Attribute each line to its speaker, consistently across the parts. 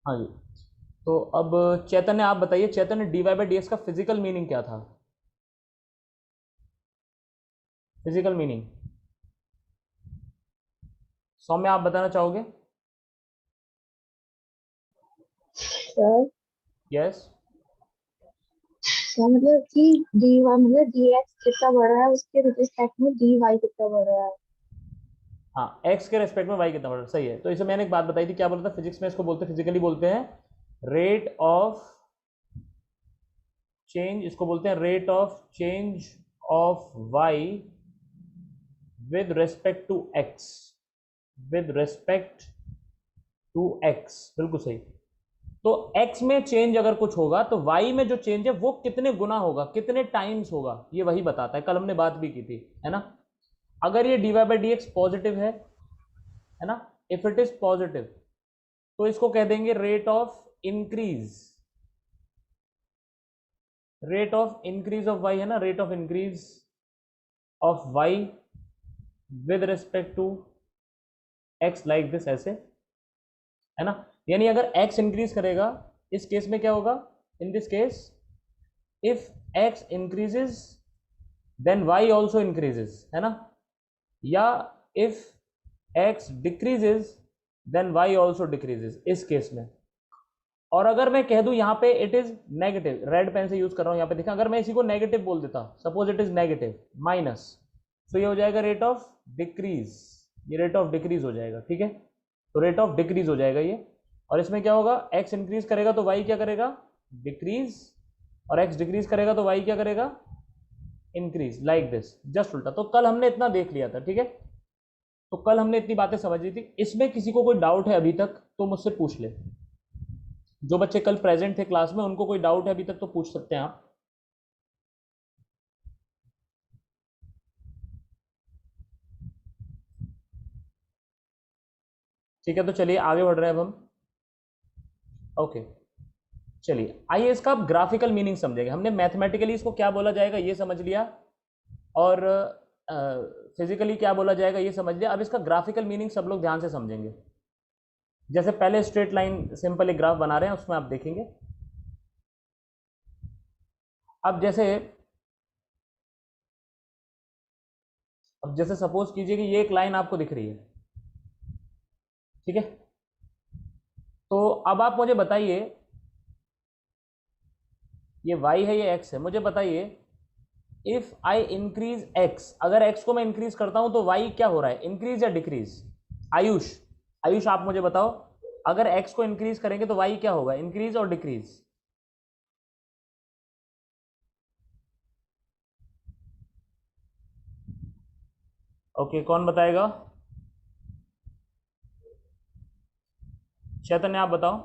Speaker 1: हाँ जी। तो अब चैतन्य आप बताइए, चैतन्य dy/dx का फिजिकल मीनिंग क्या था? फिजिकल मीनिंग सौम्य आप बताना चाहोगे?
Speaker 2: Sir
Speaker 1: yes.
Speaker 2: सर मतलब कि डी वाई मतलब डी एक्स कितना बढ़ रहा है उसके रिस्पेक्ट में डी वाई कितना बढ़ रहा है।
Speaker 1: हाँ, एक्स के रेस्पेक्ट में वाई कितना बढ़ रहा है, सही है। तो इसे मैंने एक बात बताई थी, क्या बोलता था फिजिक्स में, इसको बोलते फिजिकली बोलते हैं रेट ऑफ चेंज, इसको बोलते हैं rate of change of y with respect to x, with respect to x, बिल्कुल सही। तो x में चेंज अगर कुछ होगा तो y में जो चेंज है वो कितने गुना होगा, कितने टाइम्स होगा, ये वही बताता है। कल हमने बात भी की थी, है ना। अगर ये dy/dx पॉजिटिव है ना, इफ इट इज पॉजिटिव तो इसको कह देंगे rate of increase, rate of increase of y, है ना, rate of increase of y with respect to x, like this, ऐसे, है ना। यानी अगर x इंक्रीज करेगा, इस केस में क्या होगा, in this case if x increases then y also increases, है ना। या if x decreases then y also decreases, इस केस में। और अगर मैं कह दूं यहां पे it is negative, red pen से यूज कर रहा हूं यहां पे, देखा, अगर मैं इसी को नेगेटिव बोल देता, suppose it is negative minus, तो ये हो जाएगा रेट ऑफ डिक्रीज, ये रेट ऑफ डिक्रीज हो जाएगा, ठीक है। तो रेट ऑफ डिक्रीज हो जाएगा ये। और इसमें क्या होगा, x इंक्रीज करेगा तो y क्या करेगा, डिक्रीज, और x डिक्रीज करेगा तो y क्या करेगा, इंक्रीज, लाइक दिस, जस्ट उल्टा। तो कल हमने इतना देख लिया था, ठीक है। तो कल हमने इतनी बातें समझ ली थी। इसमें किसी को कोई डाउट है अभी तक तो मुझसे पूछ ले। जो बच्चे कल प्रेजेंट थे क्लास में, उनको कोई डाउट है अभी तक तो पूछ सकते हैं आप। ठीक है, तो चलिए आगे बढ़ रहे हैं अब हम। ओके, चलिए आइए इसका अब ग्राफिकल मीनिंग समझेंगे। हमने मैथमेटिकली इसको क्या बोला जाएगा ये समझ लिया, और फिजिकली क्या बोला जाएगा ये समझ लिया। अब इसका ग्राफिकल मीनिंग सब लोग ध्यान से समझेंगे। जैसे पहले स्ट्रेट लाइन सिंपल एक ग्राफ बना रहे हैं, उसमें आप देखेंगे। अब जैसे सपोज कीजिए कि ये एक लाइन आपको दिख रही है, ठीक है। तो अब आप मुझे बताइए, ये y है ये x है, मुझे बताइए इफ आई इंक्रीज x, अगर x को मैं इंक्रीज करता हूं तो y क्या हो रहा है, इंक्रीज या डिक्रीज? आयुष, आयुष आप मुझे बताओ, अगर x को इंक्रीज करेंगे तो y क्या होगा, इंक्रीज और डिक्रीज? ओके, कौन बताएगा? चैतन्य आप बताओ।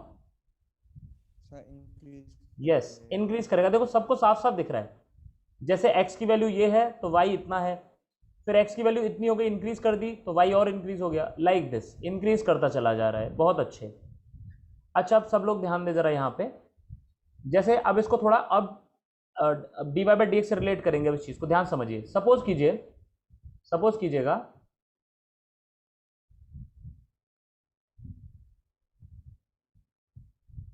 Speaker 3: सर इंक्रीज
Speaker 1: यस,
Speaker 3: करेगा।
Speaker 1: इंक्रीज करेगा। देखो सबको साफ साफ दिख रहा है। जैसे x की वैल्यू ये है तो y इतना है, फिर x की वैल्यू इतनी हो गई, इंक्रीज कर दी तो y और इंक्रीज हो गया, लाइक दिस, इंक्रीज करता चला जा रहा है। बहुत अच्छे। अच्छा, अब सब लोग ध्यान दे जरा यहाँ पे। जैसे अब इसको थोड़ा अब dy/dx से रिलेट करेंगे। अब इस चीज को ध्यान समझिए। सपोज कीजिएगा,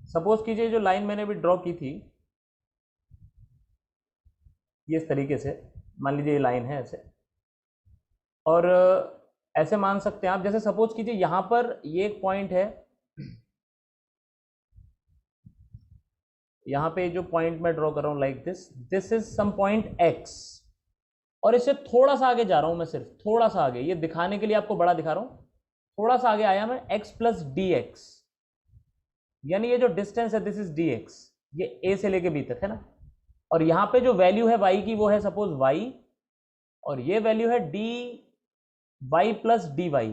Speaker 1: सपोज कीजिए जो लाइन मैंने अभी ड्रॉ की थी ये इस तरीके से, मान लीजिए ये लाइन है ऐसे, और ऐसे मान सकते हैं आप। जैसे सपोज कीजिए यहां पर ये एक पॉइंट है, यहां पे जो पॉइंट मैं ड्रॉ कर रहा हूं like this, this is some point x, और इससे थोड़ा सा आगे जा रहा हूं मैं, सिर्फ थोड़ा सा आगे, ये दिखाने के लिए आपको बड़ा दिखा रहा हूं। थोड़ा सा आगे आया मैं, x प्लस डी एक्स, यानी ये जो डिस्टेंस है दिस इज डी एक्स, ये a से लेके b तक है ना। और यहां पे जो वैल्यू है y की वो है सपोज y, और ये वैल्यू है d y plus d y.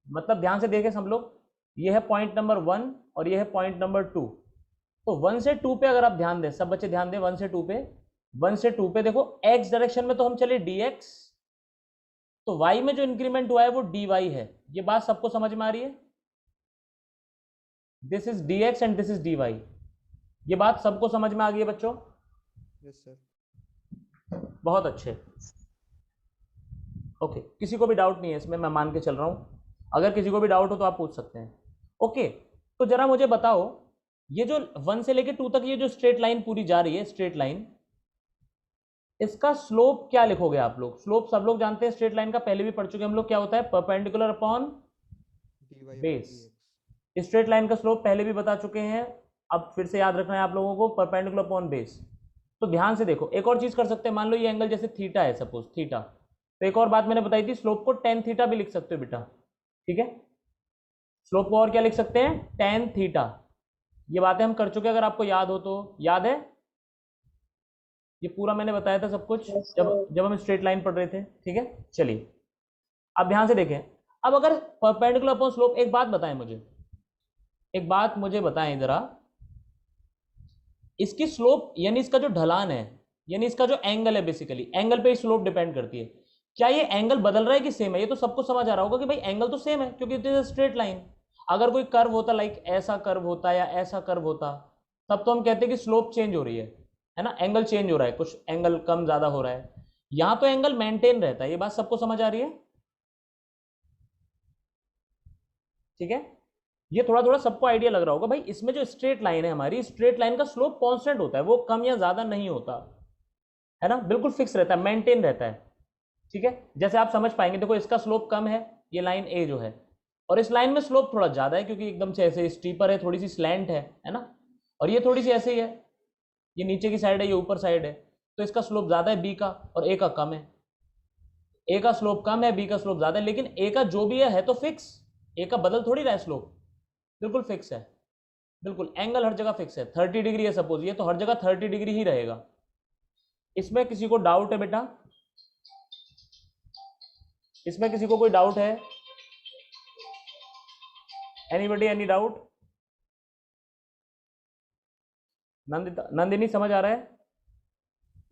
Speaker 1: मतलब ध्यान से देखें सब लोग, ये है पॉइंट नंबर 1 और ये है पॉइंट नंबर 2। तो 1 से 2 पे अगर आप ध्यान दें, सब बच्चे ध्यान दें, 1 से 2 पे, 1 से 2 पे देखो x डायरेक्शन में तो हम चले dx, तो y में जो इंक्रीमेंट हुआ है वो dy है। ये बात सबको समझ में आ रही है? This is dx and this is dy। ये बात सबको समझ में आ गई है बच्चों?
Speaker 3: Yes sir.
Speaker 1: बहुत अच्छे। ओके, किसी को भी डाउट नहीं है इसमें, मैं मान के चल रहा हूं। अगर किसी को भी डाउट हो तो आप पूछ सकते हैं। ओके, तो जरा मुझे बताओ, ये जो 1 से लेके 2 तक ये जो स्ट्रेट लाइन पूरी जा रही है, स्ट्रेट लाइन, इसका स्लोप क्या लिखोगे आप लोग? स्लोप सब लोग जानते हैं, स्ट्रेट लाइन का पहले भी पढ़ चुके हम लोग, क्या होता है? Perpendicular upon
Speaker 3: dy by
Speaker 1: base.
Speaker 3: dx।
Speaker 1: Straight line का स्लोप पहले भी बता चुके हैं, अब फिर से याद रखना है आप लोगों को, परपेंडिकुलर अपॉन बेस। तो ध्यान से देखो, एक और चीज कर सकते हैं, मान लो ये एंगल जैसे थीटा है, सपोज थीटा, तो एक और बात मैंने बताई थी, स्लोप को टेन थीटा भी लिख सकते हो बेटा, ठीक है? स्लोप को और क्या लिख सकते हैं? Tan theta. ये बातें हम कर चुके हैं, अगर आपको याद हो तो। याद है? ये पूरा मैंने बताया था सब कुछ
Speaker 2: Yes,
Speaker 1: जब
Speaker 2: sir.
Speaker 1: जब हम स्ट्रेट लाइन पढ़ रहे थे, ठीक है? चलिए अब ध्यान से देखें, अब अगर परपेंडिकुलर अपॉन स्लोप, एक बात बताएं मुझे, एक बात मुझे बताएं जरा, इसकी स्लोप यानी इसका जो ढलान है, यानी इसका जो एंगल है, बेसिकली एंगल पे स्लोप डिपेंड करती है। क्या ये एंगल बदल रहा है कि सेम है? ये तो सबको समझ आ रहा होगा कि भाई एंगल तो सेम है, क्योंकि it is a straight line. अगर कोई कर्व होता, लाइक ऐसा कर्व होता या ऐसा कर्व होता, तब तो हम कहते हैं कि स्लोप चेंज हो रही है ना, एंगल चेंज हो रहा है, कुछ एंगल कम ज्यादा हो रहा है। यहां तो एंगल मेंटेन रहता है। ये बात सबको समझ आ रही है? ठीक है, ये थोड़ा थोड़ा सबको आइडिया लग रहा होगा भाई, इसमें जो स्ट्रेट लाइन है हमारी, स्ट्रेट लाइन का स्लोप कांस्टेंट होता है, वो कम या ज्यादा नहीं होता है ना, बिल्कुल फिक्स रहता है, मेंटेन रहता है। ठीक है, जैसे आप समझ पाएंगे, देखो इसका स्लोप कम है, ये लाइन ए जो है, और इस लाइन में स्लोप थोड़ा ज्यादा है, क्योंकि एकदम से ऐसे स्टीपर है, थोड़ी सी स्लैंट है ना, और ये थोड़ी सी ऐसे ही है, ये नीचे की साइड है, ये ऊपर साइड है, तो इसका स्लोप ज्यादा है बी का, और ए का कम है। ए का स्लोप कम है, बी का स्लोप ज्यादा है, लेकिन ए का जो भी है तो फिक्स, ए का बदल थोड़ी रहा है स्लोप, बिल्कुल फिक्स है, बिल्कुल एंगल हर जगह फिक्स है। 30 डिग्री है सपोज, ये तो हर जगह 30 डिग्री ही रहेगा। इसमें किसी को डाउट है बेटा? इसमें किसी को कोई डाउट है? Anybody, any doubt? Nandita, Nandini समझ आ रहा है?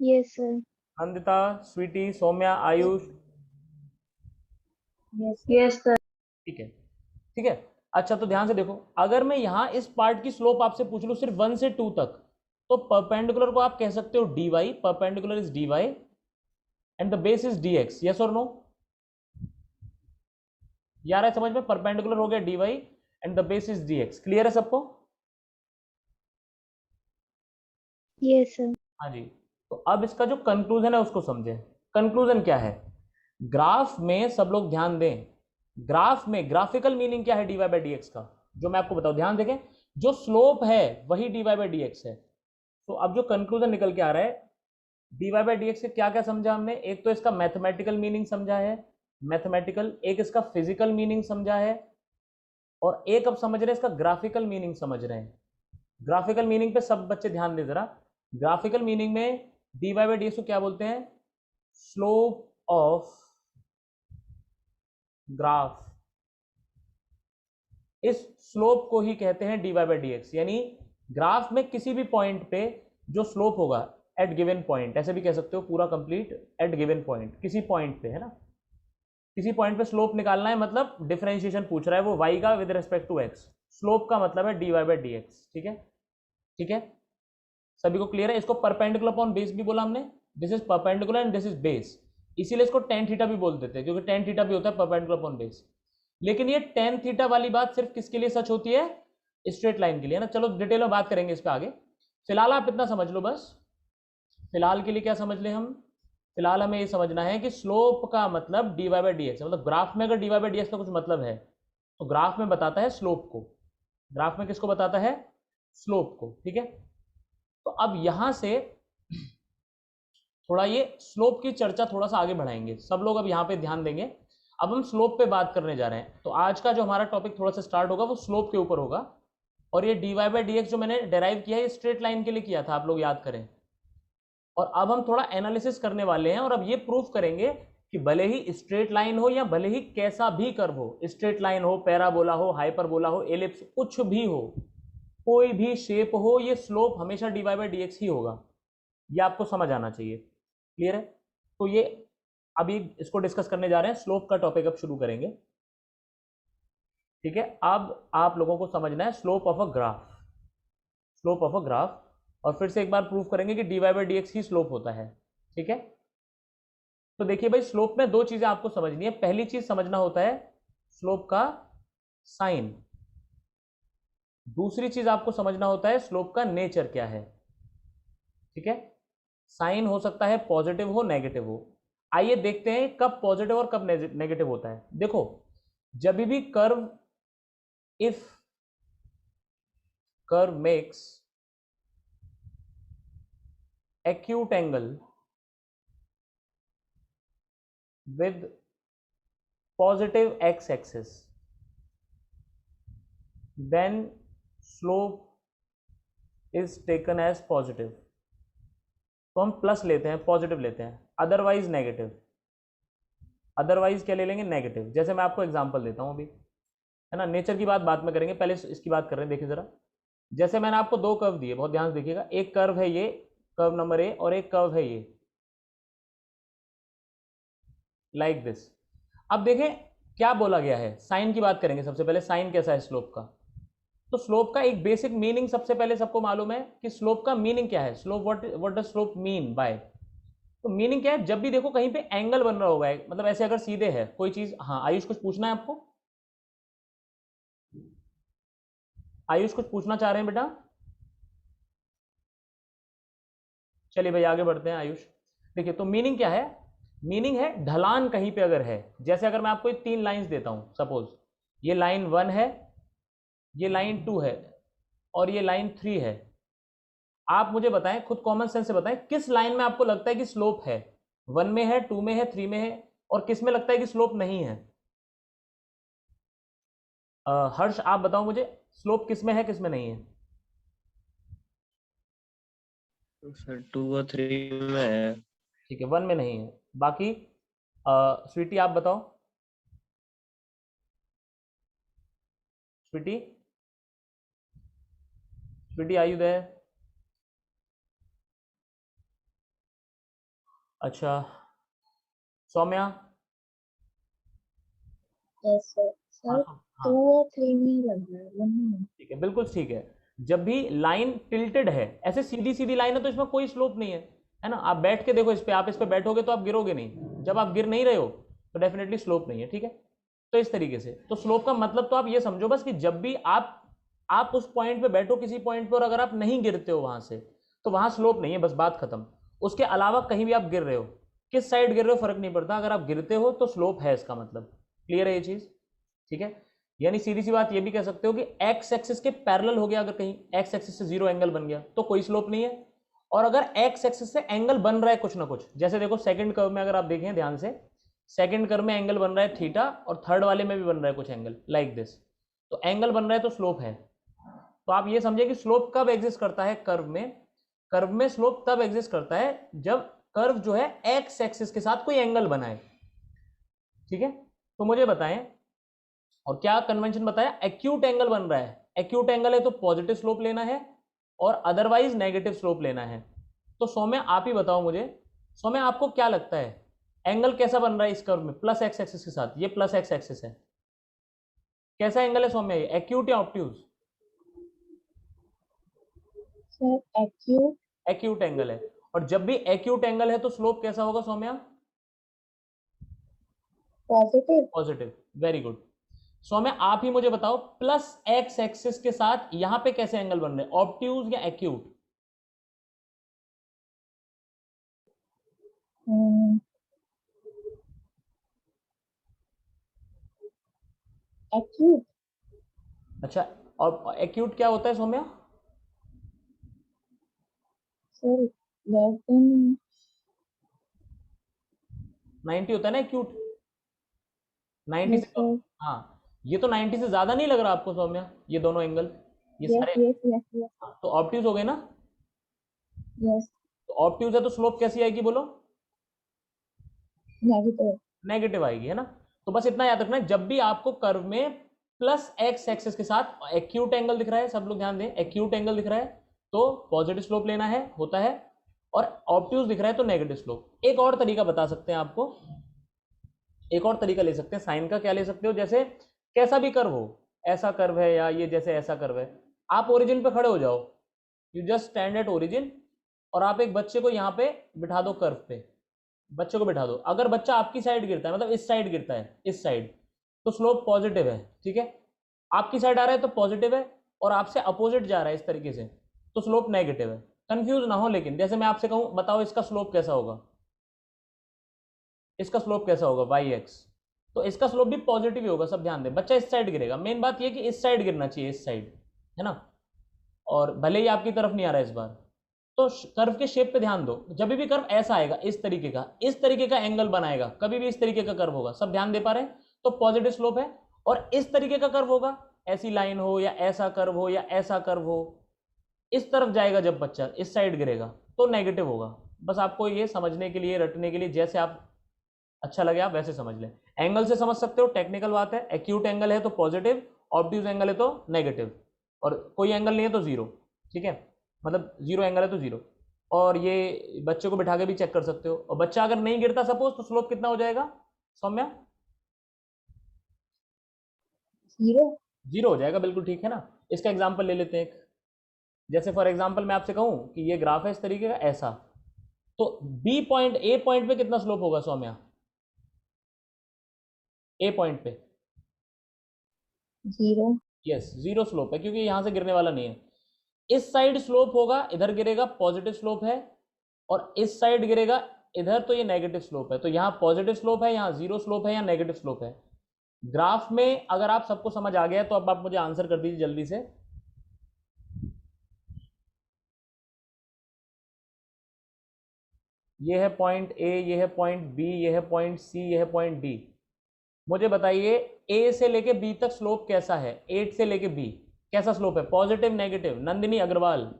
Speaker 2: Yes, sir.
Speaker 1: Nandita, Sweety, Saumya, Ayush?
Speaker 2: Yes, sir.
Speaker 1: ठीक है, ठीक है। अच्छा तो ध्यान से देखो, अगर मैं यहां इस पार्ट की स्लोप आपसे पूछ लूं सिर्फ 1 से 2 तक, तो परपेंडिकुलर को आप कह सकते हो dy, perpendicular is dy and the base is dx, yes और नो? यार है समझ में? परपेंडिकुलर हो गया dy and the base is dx, clear है सबको?
Speaker 2: Yes, sir.
Speaker 1: हाँ जी। तो अब इसका जो कंक्लूजन है उसको समझें। कंक्लूजन क्या है? ग्राफ में सब लोग ध्यान दें, ग्राफ में ग्राफिकल मीनिंग क्या है dy बाई डी एक्स का, जो मैं आपको बताऊं, ध्यान देखें, जो स्लोप है वही dy बाई डी एक्स है। तो अब जो कंक्लूजन निकल के आ रहा है, dy बाई डी एक्स से क्या क्या समझा हमने? एक तो इसका मैथमेटिकल मीनिंग समझा है, मैथमेटिकल, एक इसका फिजिकल मीनिंग समझा है, और एक अब समझ रहे हैं इसका ग्राफिकल मीनिंग समझ रहे हैं। ग्राफिकल मीनिंग पे सब बच्चे ध्यान दें जरा। ग्राफिकल मीनिंग में dy बाई डी एक्स को क्या बोलते हैं? Slope of graph. इस स्लोप को ही कहते हैं dy बाई डी एक्स, यानी ग्राफ में किसी भी पॉइंट पे जो स्लोप होगा एट गिवन पॉइंट, ऐसे भी कह सकते हो पूरा कंप्लीट, एट गिवन पॉइंट, किसी पॉइंट पे, है ना, किसी पॉइंट पे स्लोप निकालना है, मतलब डिफरेंशिएशन पूछ रहा है वो y का with respect to x, slope का मतलब है dy बाई डी एक्स। ठीक है, ठीक है, सभी को क्लियर है? इसको परपेंडिकुलर अपॉन बेस भी बोला हमने, this is perpendicular and this is base, इसीलिए इसको टेन थीटा भी बोल देते हैं, क्योंकि टेन थीटा भी होता है परपेंडिकुलर अपॉन बेस। लेकिन ये टेन थीटा वाली बात सिर्फ किसके लिए सच होती है? स्ट्रेट लाइन के लिए, ना। चलो डिटेल में बात करेंगे इस पे आगे, फिलहाल आप इतना समझ लो बस। फिलहाल के लिए क्या समझ ले हम? फिलहाल हमें ये समझना है कि स्लोप का मतलब dy बाई डी एक्स, मतलब ग्राफ में अगर dy बाई डी एक्स का कुछ मतलब है, तो ग्राफ में बताता है स्लोप को, ग्राफ में किसको बताता है? स्लोप को। ठीक है, तो अब यहां से थोड़ा ये स्लोप की चर्चा थोड़ा सा आगे बढ़ाएंगे, सब लोग अब यहाँ पे ध्यान देंगे। अब हम स्लोप पे बात करने जा रहे हैं, तो आज का जो हमारा टॉपिक थोड़ा सा स्टार्ट होगा वो स्लोप के ऊपर होगा, और ये dy बाई डी एक्स जो मैंने डेराइव किया है, ये स्ट्रेट लाइन के लिए किया था, आप लोग याद करें। और अब हम थोड़ा एनालिसिस करने वाले हैं, और अब ये प्रूफ करेंगे कि भले ही स्ट्रेट लाइन हो या भले ही कैसा भी कर्व हो, स्ट्रेट लाइन हो, पैराबोला हो, हाइपरबोला हो, एलिप्स, कुछ भी हो, कोई भी शेप हो, ये स्लोप हमेशा dy बाई डी एक्स ही होगा, ये आपको समझ आना चाहिए। क्लियर है? तो ये अभी इसको डिस्कस करने जा रहे हैं, स्लोप का टॉपिक अब शुरू करेंगे। ठीक है, अब आप लोगों को समझना है slope of a graph, slope of a graph, और फिर से एक बार प्रूफ करेंगे कि dy by d x he slope होता है। ठीक है, तो देखिए भाई, स्लोप में दो चीजें आपको समझनी है। पहली चीज समझना होता है स्लोप का साइन, दूसरी चीज आपको समझना होता है स्लोप का नेचर क्या है, ठीक है। साइन हो सकता है पॉजिटिव हो नेगेटिव हो। आइए देखते हैं कब पॉजिटिव और कब नेगेटिव होता है। देखो, जब भी curve, if curve makes acute angle with positive x-axis, then slope is taken as positive। तो हम प्लस लेते हैं, पॉजिटिव लेते हैं, अदरवाइज नेगेटिव। अदरवाइज क्या ले लेंगे? नेगेटिव। जैसे मैं आपको एग्जांपल देता हूं अभी, है ना। नेचर की बात बाद में करेंगे, पहले इसकी बात कर रहे हैं। देखिए जरा, जैसे मैंने आपको दो कर्व दिए, बहुत ध्यान से देखिएगा। एक कर्व है ये, कर्व नंबर ए, और एक कर्व है ये, लाइक दिस। अब देखें क्या बोला गया है। साइन की बात करेंगे सबसे पहले। साइन कैसा है स्लोप का? तो स्लोप का एक बेसिक मीनिंग सबसे पहले सबको मालूम है कि स्लोप का मीनिंग क्या है। Slope, what does slope mean by? तो मीनिंग क्या है? जब भी देखो कहीं पे एंगल बन रहा होगा, मतलब ऐसे अगर सीधे है कोई चीज। हाँ आयुष, कुछ पूछना है आपको? आयुष कुछ पूछना चाह रहे हैं बेटा? चलिए भाई आगे बढ़ते हैं। आयुष देखिए, तो मीनिंग क्या है? मीनिंग है ढलान कहीं पे अगर है, जैसे अगर मैं आपको 3 लाइंस देता हूं, सपोज ये लाइन 1 है, ये लाइन 2 है, और ये लाइन 3 है। आप मुझे बताएं, खुद कॉमन सेंस से बताएं, किस लाइन में आपको लगता है कि स्लोप है? 1 में है, 2 में है, 3 में है, और किस में लगता है कि स्लोप नहीं है? हर्ष आप बताओ मुझे, स्लोप किस में है किस में नहीं है?
Speaker 4: सर 2 और 3 में है।
Speaker 1: ठीक है, 1 में नहीं है। बाकी स्वीटी आप बताओ। Sweety, Sweety are you there? अच्छा, सौम्या?
Speaker 2: Yes sir.
Speaker 1: हाँ
Speaker 2: सर
Speaker 1: हाँ
Speaker 2: 2 और 3 में लग रहा है, 1 में नहीं।
Speaker 1: ठीक है, बिल्कुल ठीक है। जब भी लाइन टिल्टेड है, ऐसे सीधी सीधी लाइन है, तो इसमें कोई स्लोप नहीं है ना। आप बैठ के देखो इस पे, आप इस पे बैठोगे तो आप गिरोगे नहीं। जब आप गिर नहीं रहे हो तो डेफिनेटली स्लोप नहीं है, ठीक है। तो इस तरीके से, तो स्लोप का मतलब तो आप ये समझो बस कि जब भी आप उस पॉइंट पे बैठो, किसी पॉइंट पे, और अगर आप नहीं गिरते हो वहां से, तो वहां स्लोप नहीं है, बस बात खत्म। उसके अलावा कहीं भी आप गिर रहे हो, किस साइड गिर रहे हो फर्क नहीं पड़ता, अगर आप गिरते हो तो स्लोप है, इसका मतलब। क्लियर है ये चीज? ठीक है। यानी सीधी सी बात ये भी कह सकते हो कि एक्स एक्सिस के पैरेलल हो गया, अगर कहीं एक्स एक्सिस से 0 एंगल बन गया तो कोई स्लोप नहीं है। और अगर एक्स एक्सिस से एंगल बन रहा है कुछ ना कुछ, जैसे देखो सेकंड कर्व में अगर आप देखें ध्यान से, सेकंड कर्व में एंगल बन रहा है थीटा, और थर्ड वाले में भी बन रहा है कुछ एंगल, लाइक दिस। तो एंगल बन रहा है तो स्लोप है। तो आप ये समझे कि स्लोप कब एग्जिस्ट करता है कर्व में? कर्व में स्लोप तब एग्जिस्ट करता है जब कर्व जो है एक्स एक्सिस के साथ कोई एंगल बनाए, ठीक है। तो मुझे बताएं, और क्या कन्वेंशन बताया? एक्यूट एंगल बन रहा है। एक्यूट एंगल है तो पॉजिटिव स्लोप लेना है, और अदरवाइज नेगेटिव स्लोप लेना है। तो सौम्य आप ही बताओ मुझे, सौम्य आपको क्या लगता है एंगल कैसा बन रहा है इस कर्व में प्लस एक्स एक्सिस के साथ? ये प्लस एक्स एक्सिस है, कैसा एंगल है सौम्य? ये एक्यूट या obtuse?
Speaker 2: Sir acute.
Speaker 1: Acute angle है। और जब भी एक्यूट एंगल है तो स्लोप कैसा होगा Saumya?
Speaker 2: Positive.
Speaker 1: Positive. Very good. Saumya आप ही मुझे बताओ, प्लस एक्स एक्सिस के साथ यहां पे कैसे एंगल बन रहे हैं, ऑब्ट्यूज या एक्यूट?
Speaker 2: एक्यूट।
Speaker 1: अच्छा, और एक्यूट क्या होता है सौम्या?
Speaker 2: सर लेस देन
Speaker 1: 90 होता है ना एक्यूट? 90
Speaker 2: यस
Speaker 1: से
Speaker 2: सर।
Speaker 1: हाँ, ये तो 90 से ज्यादा नहीं लग रहा आपको सौम्या, ये दोनों एंगल, ये
Speaker 2: यस
Speaker 1: सारे?
Speaker 2: यस यस यस
Speaker 1: हाँ, तो ऑब्ट्यूज हो गए ना।
Speaker 2: यस।
Speaker 1: तो ऑब्ट्यूज है तो स्लोप कैसी आएगी बोलो?
Speaker 2: नेगेटिव।
Speaker 1: नेगेटिव आएगी, है ना। तो बस इतना याद रखना है, जब भी आपको कर्व में प्लस एक्स एक्सिस के साथ एक्यूट एंगल दिख रहा है, सब लोग ध्यान दें, एक्यूट एंगल दिख रहा है तो पॉजिटिव स्लोप लेना है, होता है। और ऑब्ट्यूज दिख रहा है तो नेगेटिव स्लोप। एक और तरीका बता सकते हैं आपको, एक और तरीका ले सकते हैं साइन का। क्या ले सकते हो? जैसे कैसा भी कर्व हो, ऐसा कर्व है या ये जैसे ऐसा कर्व है, आप ओरिजिन पे खड़े हो जाओ, you just stand at origin, और आप एक बच्चे को यहाँ पे बिठा दो कर्व पे, बच्चे को बिठा दो। अगर बच्चा आपकी साइड गिरता है, मतलब इस साइड गिरता है, इस साइड, तो स्लोप पॉजिटिव है, ठीक है। आपकी साइड आ रहा है तो पॉजिटिव है, और आपसे अपोजिट जा रहा है इस तरीके से, तो स्लोप नेगेटिव है। कंफ्यूज ना हो, लेकिन जैसे मैं आपसे कहूं बताओ इसका स्लोप कैसा होगा, इसका स्लोप कैसा होगा वाई एक्स, तो इसका स्लोप भी पॉजिटिव ही होगा। सब ध्यान दें, बच्चा इस साइड गिरेगा, मेन बात ये कि इस साइड गिरना चाहिए, इस साइड, है ना, और भले ही आपकी तरफ नहीं आ रहा है इस बार। तो कर्व के शेप पे ध्यान दो, जब भी कर्व ऐसा आएगा इस तरीके का एंगल बनाएगा, कभी भी इस तरीके का कर्व होगा, सब ध्यान दे पा रहे हैं, तो पॉजिटिव स्लोप है। और इस तरीके का कर्व होगा, ऐसी लाइन हो या ऐसा कर्व हो या ऐसा कर्व हो, इस तरफ जाएगा जब बच्चा इस साइड गिरेगा तो नेगेटिव होगा। बस आपको ये समझने के लिए, रटने के लिए, जैसे आप अच्छा लगे आप वैसे समझ लें। एंगल से समझ सकते हो, टेक्निकल बात है। एक्यूट एंगल है तो पॉजिटिव, ऑब्ट्यूज एंगल है तो नेगेटिव, और कोई एंगल नहीं है तो जीरो। ठीक है, मतलब जीरो एंगल है तो जीरो। और ये बच्चे को बिठा के भी चेक कर सकते हो। और बच्चा अगर नहीं गिरता सपोज, तो स्लोप कितना हो जाएगा सौम्या?
Speaker 2: जीरो।
Speaker 1: जीरो हो जाएगा, बिल्कुल ठीक है ना। इसका एग्जाम्पल ले लेते हैं एक। जैसे फॉर एग्जाम्पल मैं आपसे कहूं कि ये ग्राफ है इस तरीके का ऐसा, तो बी पॉइंट, ए पॉइंट पे कितना स्लोप होगा सौम्या? ए पॉइंट पे
Speaker 2: जीरो।
Speaker 1: यस, जीरो स्लोप है, क्योंकि यहां से गिरने वाला नहीं है। इस साइड स्लोप होगा, इधर गिरेगा, पॉजिटिव स्लोप है, और इस साइड गिरेगा इधर, तो ये नेगेटिव स्लोप है। तो यहाँ पॉजिटिव स्लोप है, यहाँ जीरो स्लोप है, यहाँ नेगेटिव स्लोप है। ग्राफ में अगर आप सबको समझ आ गया तो अब आप मुझे आंसर कर दीजिए जल्दी से। ये है पॉइंट ए, ये है पॉइंट बी, ये है पॉइंट सी, ये है पॉइंट डी। मुझे बताइए ए से लेके बी तक स्लोप कैसा है? 8 से लेके बी कैसा स्लोप है? Positive negative? Nandini Agrawal.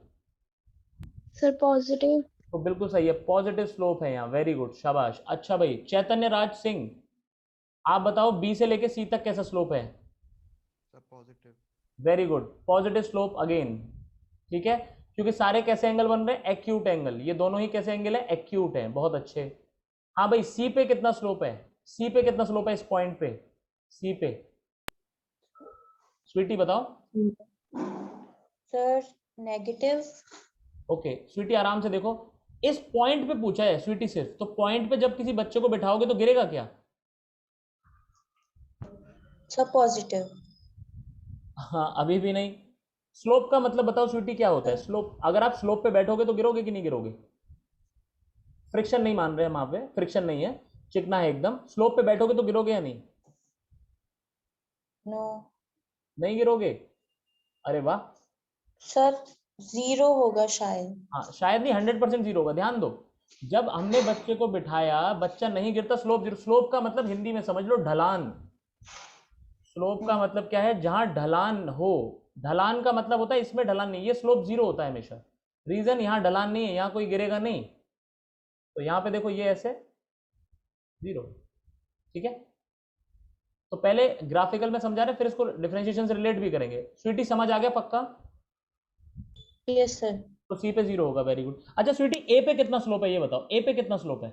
Speaker 2: Sir positive.
Speaker 1: तो बिल्कुल सही है, पॉजिटिव स्लोप है यहाँ। वेरी गुड, शाबाश। अच्छा भाई चैतन्य राज सिंह, आप बताओ बी से लेके सी तक कैसा स्लोप है?
Speaker 3: Sir positive.
Speaker 1: Very good, positive slope again. ठीक है, क्योंकि सारे कैसे एंगल बन रहे हैं? Acute angle. ये दोनों ही कैसे एंगल है? एक्यूट है, बहुत अच्छे। हाँ भाई, सी पे कितना स्लोप है? सी पे कितना स्लोप है इस पॉइंट पे? सी पे स्वीटी बताओ।
Speaker 5: Sir negative.
Speaker 1: ओके स्वीटी, आराम से देखो, इस पॉइंट पे पूछा है स्वीटी सिर्फ, तो पॉइंट पे जब किसी बच्चे को बिठाओगे तो गिरेगा क्या?
Speaker 5: Sir positive.
Speaker 1: हाँ, अभी भी नहीं। स्लोप का मतलब बताओ स्वीटी क्या होता है? स्लोप, अगर आप स्लोप पे बैठोगे तो गिरोगे कि नहीं गिरोगे? फ्रिक्शन नहीं मान रहे हम वहां पे, फ्रिक्शन नहीं है, चिकना है एकदम। स्लोप पे बैठोगे तो गिरोगे या नहीं?
Speaker 5: नो।
Speaker 1: नहीं गिरोगे? अरे वाह।
Speaker 5: सर जीरो होगा शायद।
Speaker 1: हाँ शायद नहीं, 100% जीरो होगा। ध्यान दो, जब हमने बच्चे को बिठाया बच्चा नहीं गिरता, स्लोप जीरो। स्लोप का मतलब हिंदी में समझ लो ढलान। स्लोप का मतलब क्या है? जहां ढलान हो। ढलान का मतलब होता है इसमें ढलान नहीं, ये स्लोप जीरो होता है हमेशा। रीजन यहाँ ढलान नहीं है, यहाँ कोई गिरेगा नहीं, तो यहाँ पे देखो ये ऐसे जीरो। ठीक है, तो पहले ग्राफिकल में समझा रहे, फिर इसको डिफरेंशिएशन से रिलेट भी करेंगे। स्वीटी समझ आ गया पक्का?
Speaker 5: Yes sir.
Speaker 1: तो सी पे जीरो होगा। Very good. अच्छा स्वीटी, ए पे कितना स्लोप है ये बताओ? ए पे कितना स्लोप है?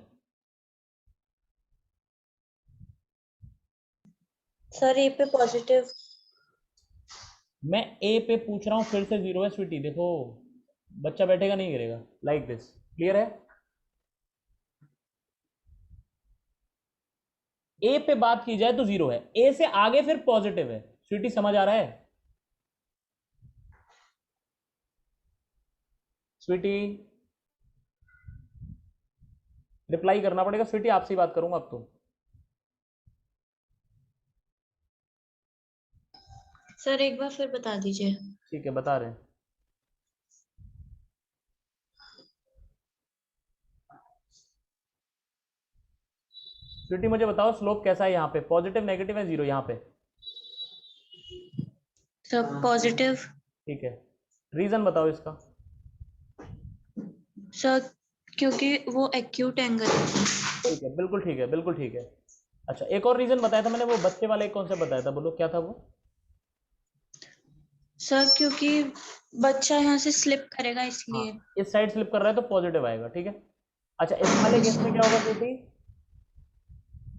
Speaker 5: सर ए पे पॉजिटिव।
Speaker 1: मैं ए पे पूछ रहा हूँ, फिर से जीरो है स्वीटी। देखो बच्चा बैठेगा नहीं गिरेगा, लाइक दिस। क्लियर है? ए पे बात की जाए तो जीरो है, ए से आगे फिर पॉजिटिव है। स्वीटी समझ आ रहा है? स्वीटी रिप्लाई करना पड़ेगा। स्वीटी आपसे ही बात करूंगा अब तो।
Speaker 5: सर एक बार फिर बता दीजिए।
Speaker 1: ठीक है, बता रहे हैं। स्वीटी मुझे बताओ स्लोप कैसा है यहाँ पे? पॉजिटिव नेगेटिव है जीरो यहाँ पे?
Speaker 5: Sir positive.
Speaker 1: ठीक है, रीजन बताओ इसका।
Speaker 5: सर क्योंकि वो एक्यूट एंगल है।
Speaker 1: ठीक है, बिल्कुल ठीक है, बिल्कुल ठीक है। अच्छा एक और रीजन बताया था मैंने, वो बच्चे वाले कौन सा बताया था? बोलो क्या था वो?
Speaker 5: सर क्योंकि बच्चा यहाँ से स्लिप करेगा इसलिए।
Speaker 1: हाँ, इस साइड स्लिप कर रहा है तो पॉजिटिव आएगा। ठीक है, अच्छा इस वाले केस में क्या होगा स्वीटी?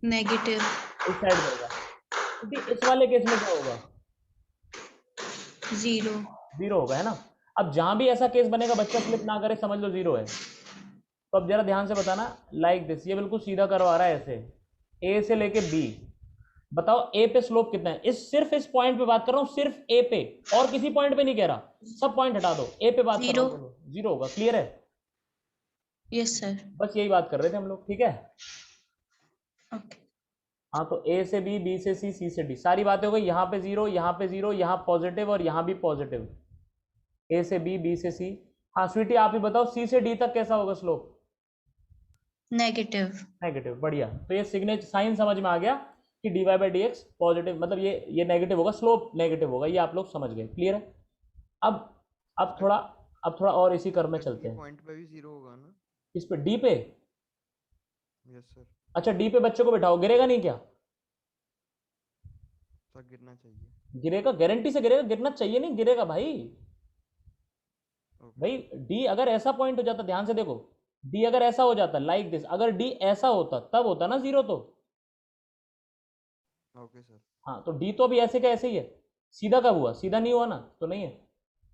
Speaker 5: नेगेटिव।
Speaker 1: इस साइड होगा। क्योंकि इस वाले केस में क्या होगा?
Speaker 5: जीरो।
Speaker 1: जीरो होगा, है ना। अब जहां भी ऐसा केस बनेगा बच्चा स्लिप ना करे, समझ लो जीरो है। तो अब जरा ध्यान से बताना, लाइक दिस, ये बिल्कुल सीधा करवा रहा है ऐसे, ए से लेके बी। बताओ ए पे स्लोप कितना है? सिर्फ इस पॉइंट पे बात कर रहा हूं, सिर्फ ए पे, और किसी पॉइंट पे नहीं कह रहा, सब पॉइंट हटा दो, ए पे बात कर रहा हूं। देखो 0 होगा, क्लियर है?
Speaker 5: Yes sir.
Speaker 1: बस यही बात कर रहे थे हम लोग, ठीक है?
Speaker 5: ओके।
Speaker 1: हाँ, तो ए से बी, बी से सी, सी से डी, सारी बातें हो गई। यहाँ पे 0, यहाँ पे 0, यहाँ पॉजिटिव और यहाँ भी पॉजिटिव। ए से बी, बी से सी। हाँ स्वीटी आप ही बताओ, सी से डी तक कैसा होगा स्लोप?
Speaker 5: नेगेटिव।
Speaker 1: नेगेटिव, बढ़िया। तो ये सिग्नेचर साइन समझ में आ गया कि d y by d x positive, मतलब ये नेगेटिव होगा, स्लोप नेगेटिव होगा, ये आप लोग समझ गए, क्लियर है? अब थोड़ा और इसी क्रम में चलते हैं।
Speaker 3: पॉइंट पे भी 0 होगा ना?
Speaker 1: इस पे डी पे?
Speaker 3: Yes sir.
Speaker 1: अच्छा डी पे बच्चे को बिठाओ, गिरेगा नहीं क्या?
Speaker 3: सर गिरना चाहिए।
Speaker 1: गिरेगा, गारंटी से गिरेगा, गिरना चाहिए नहीं, गिरेगा भाई। भाई डी अगर ऐसा पॉइंट हो जाता, ध्यान से देखो, डी अगर ऐसा हो जाता लाइक दिस, अगर डी ऐसा होता तब होता ना 0 तो।
Speaker 3: Okay sir.
Speaker 1: हाँ तो डी तो अभी ऐसे का ऐसे ही है, सीधा कब हुआ? सीधा नहीं हुआ ना, तो नहीं है।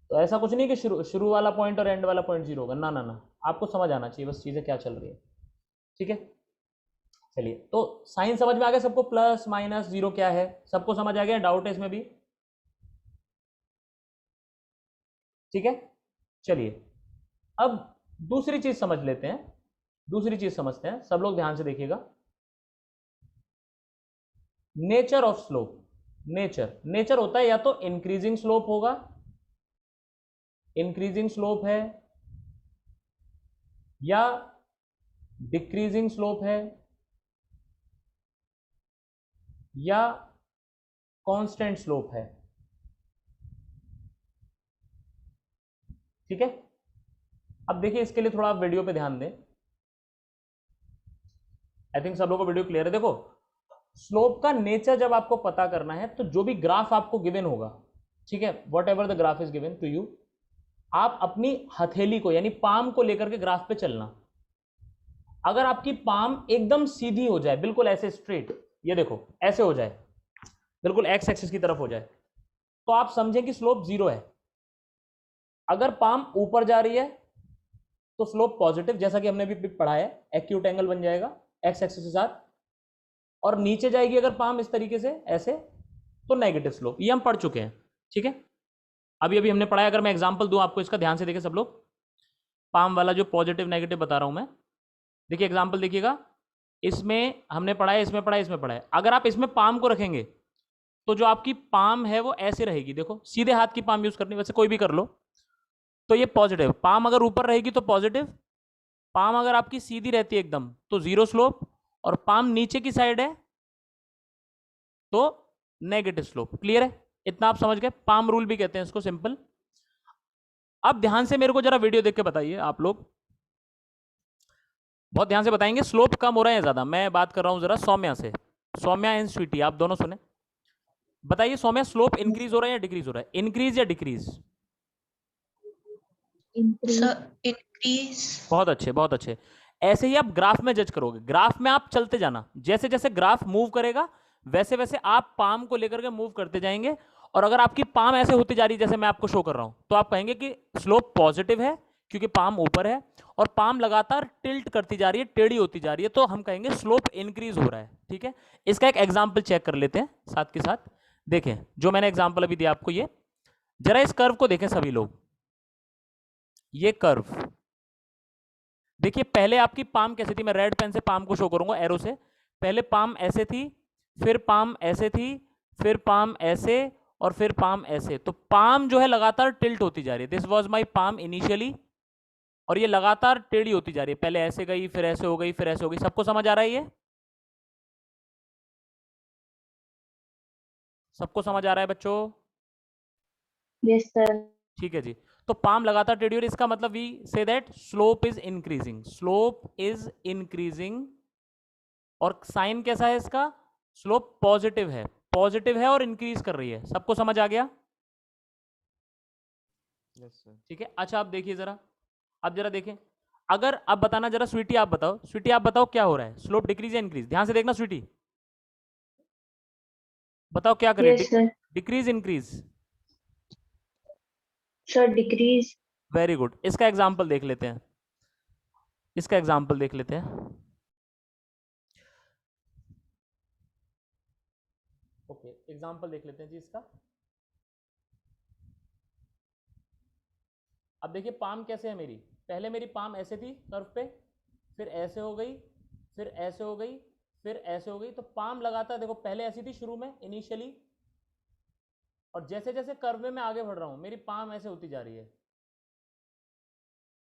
Speaker 1: तो ऐसा कुछ नहीं कि शुरू वाला पॉइंट और एंड वाला पॉइंट 0 होगा, ना ना ना, आपको समझ आना चाहिए बस चीजें क्या चल रही है, ठीक है? चलिए, तो साइन समझ में आ गया सबको, प्लस माइनस 0 क्या है, सबको समझ आ गया? डाउट है इसमें भी? ठीक है, चलिए अब दूसरी चीज समझ लेते हैं, दूसरी चीज समझते हैं, सब लोग ध्यान से देखिएगा। Nature of slope. नेचर होता है या तो इंक्रीजिंग स्लोप होगा, इंक्रीजिंग स्लोप है, या डिक्रीजिंग स्लोप है, या कांस्टेंट स्लोप है, ठीक है? अब देखिए इसके लिए थोड़ा आप वीडियो पे ध्यान दें, आई थिंक सब लोगों को वीडियो क्लियर है। देखो स्लोप का नेचर जब आपको पता करना है, तो जो भी ग्राफ आपको गिवन होगा, ठीक है, whatever the graph is given to you, आप अपनी हथेली को यानी पाम को लेकर के ग्राफ पे चलना। अगर आपकी पाम एकदम सीधी हो जाए, बिल्कुल ऐसे स्ट्रेट, ये देखो ऐसे हो जाए, बिल्कुल एक्स एक्सिस की तरफ हो जाए, तो आप समझें कि स्लोप 0 है। अगर पाम ऊपर जा रही है तो स्लोप पॉजिटिव, जैसा कि हमने भी पढ़ा है, एक्यूट एंगल बन जाएगा एक्स एक्सिस के साथ, और नीचे जाएगी अगर पाम इस तरीके से ऐसे, तो नेगेटिव स्लोप, ये हम पढ़ चुके हैं, ठीक है? अभी अभी हमने पढ़ा है। अगर मैं एग्जांपल दूं आपको इसका, ध्यान से देखें सब लोग, पाम वाला जो पॉजिटिव नेगेटिव बता रहा हूं मैं, देखिए एग्जांपल देखिएगा, इसमें हमने पढ़ा है, इसमें पढ़ा है, इसमें पढ़ा है। अगर आप इसमें पाम को रखेंगे तो जो आपकी पाम है वो ऐसे रहेगी, देखो सीधे हाथ की पाम यूज करनी, वैसे कोई भी कर लो, तो ये पॉजिटिव। पाम अगर ऊपर रहेगी तो पॉजिटिव, पाम अगर आपकी सीधी रहती है एकदम तो 0 स्लोप, और पाम नीचे की साइड है तो नेगेटिव स्लोप। क्लियर है? इतना आप समझ गए? पाम रूल भी कहते हैं इसको, सिंपल। अब ध्यान से मेरे को जरा वीडियो देख के बताइए, आप लोग बहुत ध्यान से बताएंगे, स्लोप कम हो रहा है ज्यादा। मैं बात कर रहा हूं जरा सौम्या से, सौम्या एंड स्वीटी, आप दोनों सुने, बताइए सौम्या, स्लोप इंक्रीज हो रहा है या डिक्रीज हो रहा है? इंक्रीज या डिक्रीज?
Speaker 5: इंक्रीज।
Speaker 1: बहुत अच्छे, बहुत अच्छे। ऐसे ही आप ग्राफ में जज करोगे, ग्राफ में आप चलते जाना, जैसे जैसे ग्राफ मूव करेगा वैसे वैसे आप पाम को लेकर के मूव करते जाएंगे, और अगर आपकी पाम ऐसे होती जा रही है जैसे मैं आपको शो कर रहा हूं, तो आप कहेंगे कि स्लोप पॉजिटिव है, क्योंकि पाम ऊपर है, और पाम लगातार टिल्ट करती जा रही है, टेढ़ी होती जा रही है, तो हम कहेंगे स्लोप इंक्रीज हो रहा है, ठीक है? इसका एक एग्जाम्पल चेक कर लेते हैं साथ के साथ। देखें जो मैंने एग्जाम्पल अभी दिया आपको, ये जरा इस कर्व को देखें सभी लोग, ये कर्व देखिए, पहले आपकी पाम कैसे थी, मैं रेड पेन से पाम को शो करूंगा एरो से, पहले पाम ऐसे थी, फिर पाम ऐसे थी, फिर पाम ऐसे, और फिर पाम ऐसे, तो पाम जो है लगातार टिल्ट होती जा रही है। This was my palm initially, और ये लगातार टेढ़ी होती जा रही है, पहले ऐसे गई, फिर ऐसे हो गई, फिर ऐसे हो गई। सबको समझ आ रहा है? ये सबको समझ आ रहा है बच्चों?
Speaker 2: Yes sir.
Speaker 1: ठीक है जी। तो पाम लगातार टेढ़ी हो रही है, इसका मतलब we say that slope is increasing, slope is increasing. और साइन कैसा है इसका? स्लोप पॉजिटिव है, पॉजिटिव है और इंक्रीज कर रही है। सबको समझ आ गया?
Speaker 3: Yes sir.
Speaker 1: ठीक है, अच्छा आप देखिए जरा, अब जरा देखें, अगर अब बताना जरा, स्वीटी आप बताओ, स्वीटी आप बताओ क्या हो रहा है, स्लोप डिक्रीज या इंक्रीज? ध्यान से देखना स्वीटी, बताओ क्या करें,
Speaker 2: yes sir.
Speaker 1: Decrease increase?
Speaker 2: Sir decrease.
Speaker 1: Very good, इसका एग्जाम्पल देख लेते हैं, इसका एग्जाम्पल देख लेते हैं। एग्जाम्पल देख लेते हैं जी इसका। अब देखिए पाम कैसे है मेरी, पहले मेरी पाम ऐसे थी कर्व पे, फिर ऐसे हो गई, फिर ऐसे हो गई, फिर ऐसे हो गई। तो पाम लगातार देखो पहले ऐसी थी शुरू में इनिशियली, और जैसे जैसे कर्व में मैं आगे बढ़ रहा हूं मेरी पाम ऐसे होती जा रही है।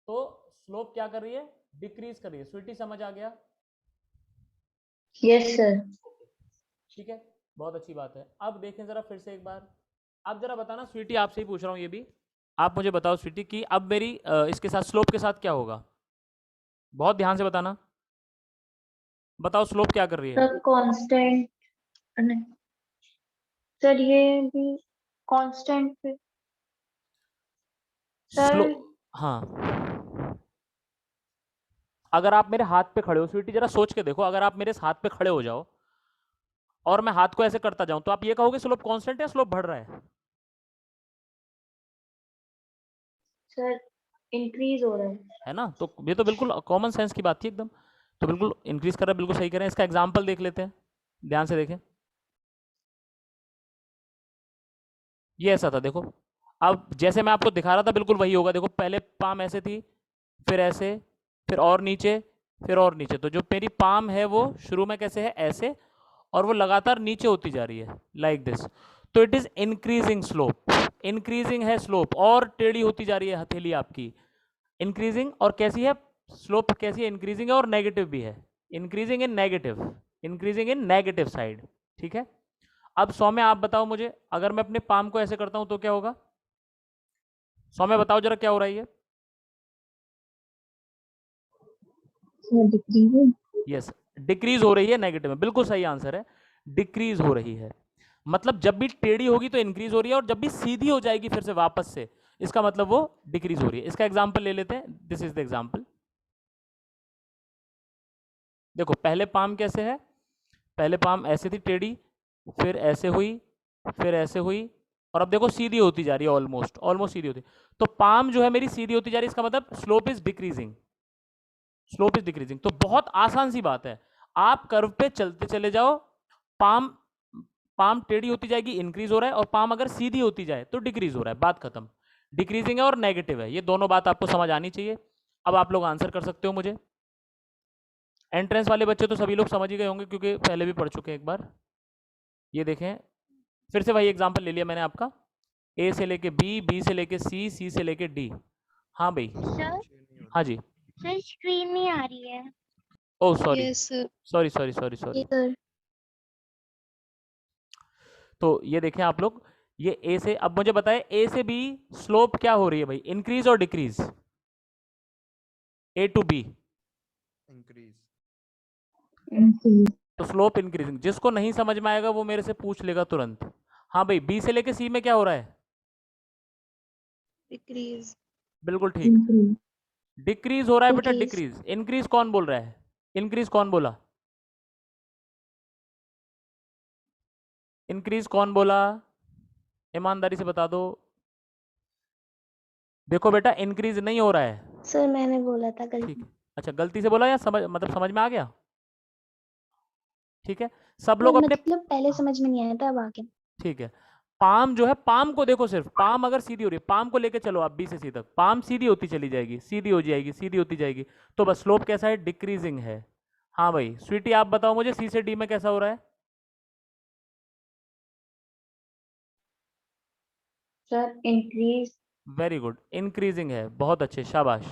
Speaker 1: तो स्लोप क्या कर रही है, डिक्रीज कर रही है। स्वीटी समझ आ गया?
Speaker 2: Yes sir.
Speaker 1: ठीक है, बहुत अच्छी बात है। अब देखें जरा फिर से एक बार, आप जरा बताना स्वीटी, आपसे ही पूछ रहा हूँ ये भी, आप मुझे बताओ स्वीटी कि अब मेरी इसके साथ स्लोप के साथ क्या होगा, बहुत ध्यान से बताना। बताओ स्लोप क्या कर रही है?
Speaker 2: सर कांस्टेंट, नहीं सर ये भी कांस्टेंट पे
Speaker 1: स्लो,
Speaker 2: सर।
Speaker 1: हाँ, अगर आप मेरे हाथ पे खड़े हो स्वीटी, जरा सोच के देखो, अगर आप मेरे हाथ पे खड़े हो जाओ और मैं हाथ को ऐसे करता जाऊं, तो आप ये कहोगे स्लोप कांस्टेंट है, स्लोप बढ़ रहा
Speaker 2: सर इंक्रीज हो रहा
Speaker 1: है ना? तो ये तो बिल्कुल कॉमन सेंस की बात थी एकदम। तो बिल्कुल इंक्रीज कर रहा है, बिल्कुल सही कह रहे हैं। इसका एग्जाम्पल देख लेते हैं, ध्यान से देखें। ये ऐसा था देखो, अब जैसे मैं आपको दिखा रहा था बिल्कुल वही होगा। देखो पहले पाम ऐसे थी, फिर ऐसे, फिर और नीचे, फिर और नीचे। तो जो मेरी पाम है वो शुरू में कैसे है, ऐसे, और वो लगातार नीचे होती जा रही है लाइक दिस। तो it is increasing slope, increasing है स्लोप, और टेढ़ी होती जा रही है हथेली आपकी, इंक्रीजिंग। और कैसी है स्लोप, कैसी है, इंक्रीजिंग है और नेगेटिव भी है, increasing in negative, increasing in negative side. ठीक है, अब सौम्य आप बताओ मुझे, अगर मैं अपने पाम को ऐसे करता हूं तो क्या होगा? सौम्य बताओ जरा क्या हो रहा है ये?
Speaker 2: है। डिक्रीजिंग।
Speaker 1: यस, डिक्रीज हो रही है नेगेटिव में, बिल्कुल सही आंसर है, डिक्रीज हो रही है। मतलब जब भी टेढ़ी होगी तो इंक्रीज हो रही है, और जब भी सीधी हो जाएगी फिर से वापस से, इसका मतलब वो डिक्रीज हो रही है। इसका एग्जांपल ले लेते हैं, दिस इज द एग्जांपल। देखो पहले पाम कैसे है, पहले पाम ऐसे थी टेढ़ी, फिर ऐसे हुई, फिर ऐसे हुई, और अब देखो सीधी होती जा रही है, ऑलमोस्ट ऑलमोस्ट सीधी होती। तो पाम जो है मेरी सीधी होती जा रही है, इसका मतलब slope is decreasing, slope is decreasing. तो बहुत आसान सी बात है, आप कर्व पे चलते चले जाओ, पाम पाम टेढ़ी होती जाएगी, इंक्रीज हो रहा है, और पाम अगर सीधी होती जाए तो डिक्रीज हो रहा है, बात खत्म। डिक्रीजिंग है और नेगेटिव है, ये दोनों बात आपको समझ आनी चाहिए। अब आप लोग आंसर कर सकते हो मुझे। एंट्रेंस वाले बच्चे तो सभी लोग समझ ही गए होंगे क्योंकि पहले भी पढ़ चुके हैं एक बार। ये देखें, फिर से वही एग्जांपल ले लिया मैंने आपका, ए से लेके बी, बी से लेके सी, सी से लेके डी। हाँ भाई,
Speaker 2: सर
Speaker 1: हाँ जी,
Speaker 2: सर स्क्रीन नहीं आ रही है।
Speaker 1: Oh sorry,
Speaker 2: yes sir.
Speaker 1: Sorry sorry sorry sorry.
Speaker 2: Sir
Speaker 1: तो ये देखें आप लोग, ये ए से, अब मुझे बताएं ए से बी स्लोप क्या हो रही है भाई, इंक्रीज और decrease? A to B
Speaker 3: increase.
Speaker 1: तो स्लोप इंक्रीजिंग। जिसको नहीं समझ में आएगा वो मेरे से पूछ लेगा तुरंत। हाँ भाई, बी से लेके सी में क्या हो रहा है?
Speaker 2: डिक्रीज।
Speaker 1: बिल्कुल ठीक, डिक्रीज हो रहा है बेटा, डिक्रीज। इंक्रीज कौन बोल रहा है, इंक्रीज कौन बोला, इंक्रीज कौन बोला, ईमानदारी से बता दो। देखो बेटा इंक्रीज नहीं हो रहा है।
Speaker 2: सर मैंने बोला था
Speaker 1: ठीक
Speaker 2: गलती।
Speaker 1: है, अच्छा गलती से बोला या समझ, मतलब समझ में आ गया? ठीक है, सब
Speaker 2: सर
Speaker 1: लोग अपने,
Speaker 2: मतलब पहले समझ में नहीं आया था, अब आ गया।
Speaker 1: ठीक है। पाम जो है, पाम को देखो, सिर्फ पाम अगर सीधी हो रही है, पाम को लेके चलो आप बी से सी तक, पाम सीधी होती चली जाएगी, सीधी हो जाएगी, सीधी होती जाएगी। तो बस स्लोप कैसा है, डिक्रीजिंग है। हाँ भाई स्वीटी आप बताओ मुझे, सी से डी में कैसा हो रहा है?
Speaker 2: Sir increase.
Speaker 1: Very good, increasing है, बहुत अच्छे, शाबाश।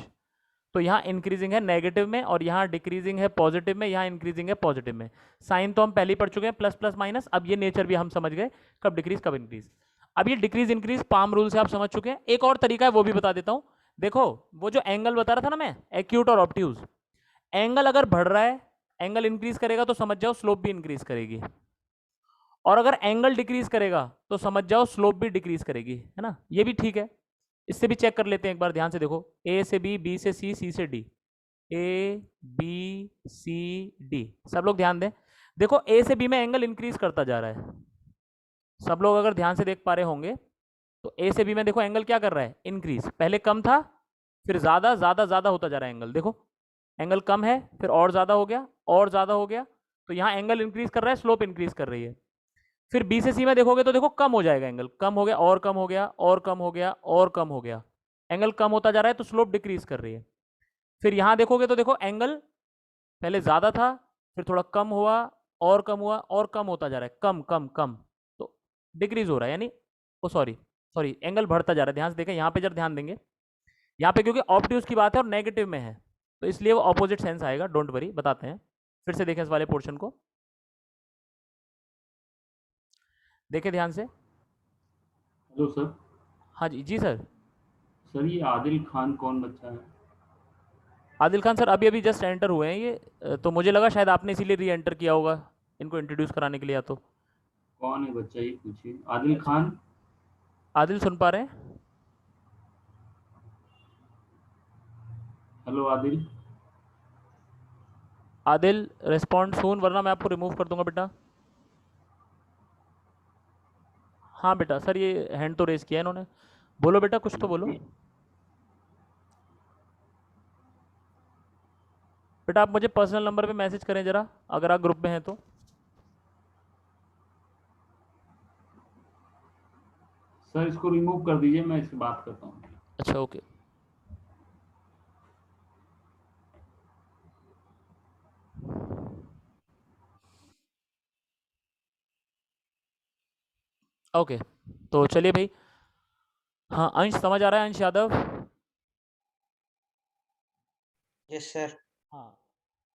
Speaker 1: तो यहाँ इंक्रीजिंग है नेगेटिव में, और यहाँ डिक्रीजिंग है पॉजिटिव में, यहाँ इंक्रीजिंग है पॉजिटिव में। साइन तो हम पहले ही पढ़ चुके हैं, प्लस प्लस माइनस। अब ये नेचर भी हम समझ गए, कब डिक्रीज कब इंक्रीज। अब ये डिक्रीज इंक्रीज पाम रूल से आप समझ चुके हैं। एक और तरीका है वो भी बता देता हूँ। देखो वो जो एंगल बता रहा था ना मैं, एक्यूट और ऑब्ट्यूज, एंगल अगर बढ़ रहा है, एंगल इंक्रीज करेगा तो समझ जाओ स्लोप भी इंक्रीज करेगी, और अगर एंगल डिक्रीज करेगा तो समझ जाओ स्लोप भी डिक्रीज करेगी, है ना? ये भी ठीक है, इससे भी चेक कर लेते हैं एक बार, ध्यान से देखो। ए से बी, बी से सी, सी से D, A B C D, सब लोग ध्यान दें। देखो ए से बी में एंगल इंक्रीज करता जा रहा है, सब लोग अगर ध्यान से देख पा रहे होंगे तो ए से बी में देखो एंगल क्या कर रहा है, इंक्रीज। पहले कम था, फिर ज्यादा ज्यादा ज्यादा होता जा रहा है एंगल। देखो एंगल कम है, फिर और ज्यादा हो गया, और ज्यादा हो गया। तो यहाँ एंगल इंक्रीज कर रहा है, स्लोप इंक्रीज कर रही है। फिर बी से सी में देखोगे तो देखो कम हो जाएगा एंगल, कम हो गया और कम हो गया और कम हो गया और कम हो गया, एंगल कम होता जा रहा है तो स्लोप डिक्रीज कर रही है। फिर यहां देखोगे तो देखो एंगल पहले ज्यादा था, फिर थोड़ा कम हुआ और कम हुआ और कम होता जा रहा है, कम कम कम, तो डिक्रीज हो रहा है, यानी ओ सॉरी सॉरी एंगल बढ़ता जा रहा है। ध्यान से देखें यहाँ पे, जब ध्यान देंगे यहाँ पे, क्योंकि ऑब्ट्यूज की बात है और नेगेटिव में है तो इसलिए वो ऑपोजिट सेंस आएगा, डोंट वरी, बताते हैं। फिर से देखें इस वाले पोर्शन को, देखें ध्यान से।
Speaker 6: Hello sir.
Speaker 1: हाँ जी जी सर।
Speaker 6: सर ये आदिल खान कौन बच्चा है?
Speaker 1: आदिल खान सर अभी अभी जस्ट एंटर हुए हैं ये, तो मुझे लगा शायद आपने इसीलिए री एंटर किया होगा इनको इंट्रोड्यूस कराने के लिए, या तो।
Speaker 6: कौन है बच्चा, ये पूछिए। आदिल
Speaker 1: अच्छा।
Speaker 6: खान।
Speaker 1: आदिल सुन पा रहे हैं?
Speaker 6: हेलो आदिल।
Speaker 1: आदिल रिस्पॉन्ड सून, वरना मैं आपको रिमूव कर दूंगा बेटा। हाँ बेटा, सर ये हैंड तो रेस किया है इन्होंने, बोलो बेटा कुछ तो बोलो। बेटा आप मुझे पर्सनल नंबर पे मैसेज करें ज़रा, अगर आप ग्रुप में हैं तो।
Speaker 6: सर इसको रिमूव कर दीजिए, मैं इससे बात करता हूँ।
Speaker 1: अच्छा ओके। ओके तो चलिए भाई। हाँ अंश समझ आ रहा है, अंश यादव?
Speaker 4: Yes sir.
Speaker 1: हाँ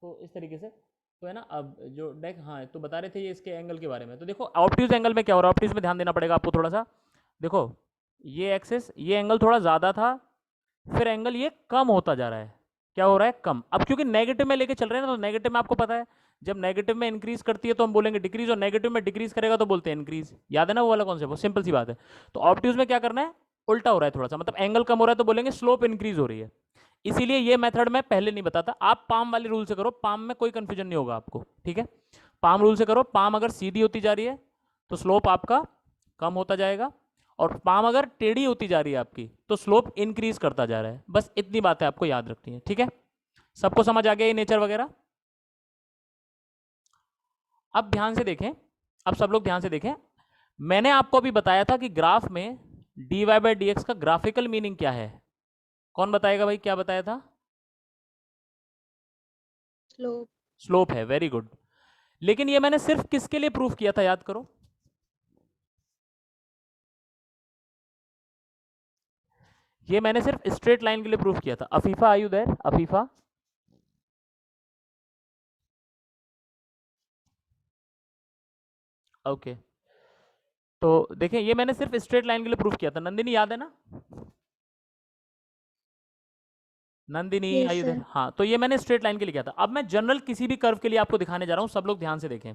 Speaker 1: तो इस तरीके से तो है ना। अब जो डेक, हाँ तो बता रहे थे ये इसके एंगल के बारे में, तो देखो ऑब्ट्यूज एंगल में क्या हो रहा है, ऑब्ट्यूज में ध्यान देना पड़ेगा आपको थोड़ा सा। देखो ये एक्सिस, ये एंगल थोड़ा ज़्यादा था, फिर एंगल ये कम होता जा रहा है, क्या हो रहा है, कम। अब क्योंकि नेगेटिव में लेके चल रहे हैं ना, तो नेगेटिव में आपको पता है जब नेगेटिव में इंक्रीज करती है तो हम बोलेंगे डिक्रीज, और नेगेटिव में डिक्रीज करेगा तो बोलते हैं इंक्रीज। याद है ना वो वाला कॉन्सेप्ट, वो सिंपल सी बात है। तो ऑब्ट्यूज में क्या करना है, उल्टा हो रहा है थोड़ा सा, मतलब एंगल कम हो रहा है तो बोलेंगे स्लोप इंक्रीज हो रही है। इसीलिए ये मेथड मैं पहले नहीं बताता, आप पाम वाले रूल से करो, पाम में कोई कंफ्यूजन नहीं होगा आपको, ठीक है। पाम रूल से करो, पाम अगर सीधी होती जा रही है तो स्लोप आपका कम होता जाएगा, और पाम अगर टेढ़ी होती जा रही है आपकी तो स्लोप इंक्रीज करता जा रहा है। बस इतनी बातें आपको याद रखनी है, ठीक है। सबको समझ आ गया ये नेचर वगैरह? अब ध्यान से देखें, अब सब लोग ध्यान से देखें, मैंने आपको अभी बताया था कि ग्राफ में dy बाई डी का ग्राफिकल मीनिंग क्या है। कौन बताएगा भाई, क्या बताया था?
Speaker 5: स्लोप।
Speaker 1: स्लोप है, वेरी गुड। लेकिन ये मैंने सिर्फ किसके लिए प्रूफ किया था, याद करो। ये मैंने सिर्फ स्ट्रेट लाइन के लिए प्रूफ किया था। अफीफा आयु देयर, अफीफा? ओके तो देखें ये मैंने सिर्फ स्ट्रेट लाइन के लिए प्रूफ किया था। नंदिनी याद है ना? नंदिनी
Speaker 2: Yes,
Speaker 1: आयु देयर,
Speaker 2: sir.
Speaker 1: हाँ तो ये मैंने स्ट्रेट लाइन के लिए किया था। अब मैं जनरल किसी भी कर्व के लिए आपको दिखाने जा रहा हूं, सब लोग ध्यान से देखें।